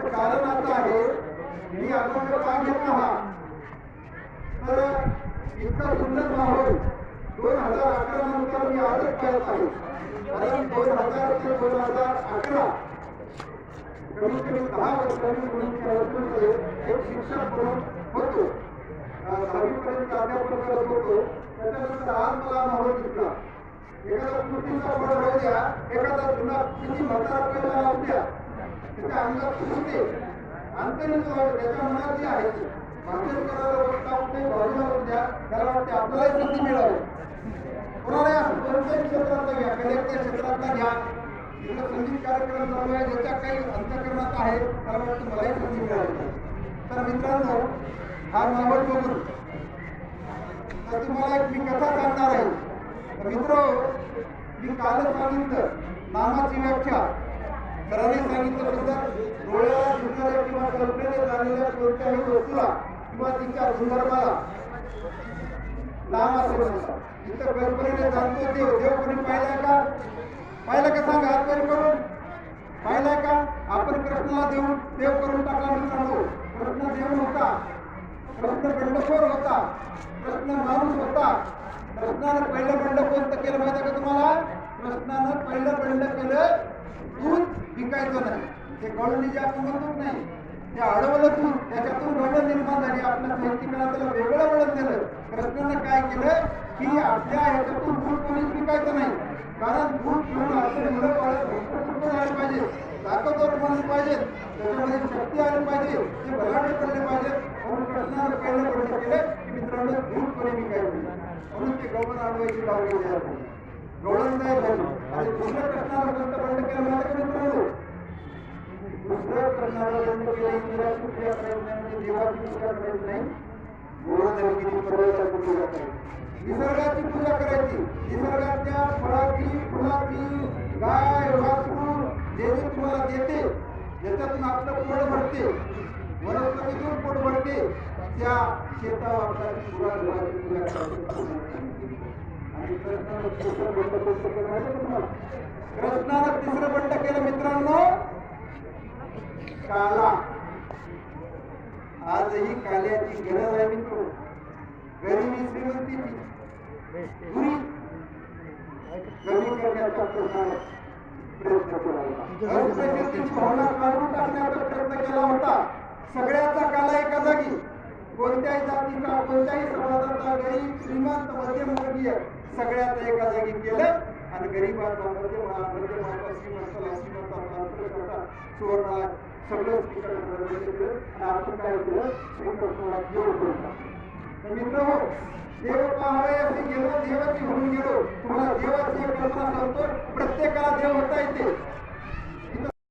कारण असं आहे मी आपण का घेतला हा तर इतका सुंदर माहोल 2011 नंतर मी आजच पाहत आहे. कारण 2000 ते 2011 कमीत कमी 10 वर्षांनी मुलींच्या वर्षांमध्ये एक शिक्षक म्हणून होतो. 10वीपर्यंत प्राध्यापक करत होतो. त्याच्यानंतर आज मला माहोल दिसला. एखादा कृतीचा फळ होऊ द्या, एखादा जुना किती म्हातारा पैसा लावू द्या, त्याच्या अंगात सुटते अंतरिम त्याच्या मनात जे आहे भाषण करायला वाटत नाही, बाजूला होऊ द्या, त्याला वाटते आपल्यालाही संधी मिळावी. कोणाला कोणत्याही क्षेत्रातला घ्या, कलेच्या क्षेत्रातला घ्या, तिथं संगीत कार्यक्रम चालू आहे, ज्याच्या काही अंतःकरणात आहे त्याला वाटतं मलाही संधी मिळावी. तर मित्रांनो, हा माहोल बघून तर तुम्हाला एक मी कथा सांगणार आहे. मित्र, मी कालच सांगितलं नामाची व्याख्या सरांनी सांगितलं सुद्धा डोळ्याला दिसणाऱ्या किंवा कल्पनेने झालेल्या कोणत्याही वस्तूला किंवा तिच्या गुणधर्माला नाम असे म्हणतात. जिथं कल्पनेने जाणतो देव, देव कोणी पाहिलाय का? पाहिलं का? सांगा हात वर करून. पाहिलाय का? आपण कृष्णाला देव करून टाकला मित्रांनो. कृष्ण देव नव्हता, कृष्ण बंडखोर होता, कृष्ण माणूस होता. कृष्णानं पहिलं बंड कोणतं केलं माहिती का तुम्हाला? कृष्णानं पहिलं बंड केलं दूध विकायचं नाही. ते गळून जे आपण म्हणतो नाही, ते अडवलं दूध, त्याच्यातून वळण निर्माण झाली. आपल्या साहित्यिकाला त्याला वेगळं वळण दिलं. कृष्णानं काय केलं की आपल्या ह्याच्यातून दूध कोणीच विकायचं नाही. कारण दूध पिऊन आपले मुलं बाळं झाले पाहिजे, ताकदवर बनले पाहिजेत, त्याच्यामध्ये शक्ती आली पाहिजे, ते बलाढ्य पडले पाहिजेत. म्हणून कृष्णानं पहिलं बंड केलं की मित्रांनो दूध कोणी विकायचं नाही. म्हणून ते गवळण अडवायची लावली जाते. गवळण नाही झाली. आणि दुसरं कृष्णाला कोणतं बंड केलं माहिती का मित्रांनो? दुसरं कृष्णाला बंड केलं इंद्राची पूजा करायची नाही, म्हणजे देवाची पूजा करायची नाही, गोवर्धनाची पर्वताची पूजा करायची, निसर्गाची पूजा करायची. निसर्गाच्या फळाची, फुलाची, गाय, वासरू जे जे तुम्हाला देते, ज्याच्यातून आपलं पोट भरते, वनस्पतीतून पोट भरते, त्या शेतावर आपल्याची पूजा करायची. आणि कृष्णानं तिसरं बंड कोणतं केलं माहिती का तुम्हाला? कृष्णानं तिसरं बंड केलं मित्रांनो, काला. आजही काल्याची गरज आहे मित्र. गरिबी श्रीमंतीची दुरी कमी करण्याचा कृष्णानं प्रयत्न केला होता. अस्पृश्यतेची भावना काढून टाकण्याचा प्रयत्न केला होता. सगळ्याचा काला एका जागी. कोणत्याही जातीचा, कोणत्याही समाजाचा, गरीब, श्रीमंत, मध्यमवर्गीय सगळ्याचं एका जागी केलं. आणि गरीबाचा, मध्यमाचा, श्रीमंताला श्रीमंताला, सुवर्णाला सगळं केलं. आणि आपण काय केलं? श्रीकृष्णाला देव करून टाकलं. तर मित्र हो, देव पाहावे असे गेलो, देवाची होऊन गेलो. तुम्हाला देवाची एक कल्पना सांगतो, प्रत्येकाला देव होता येते.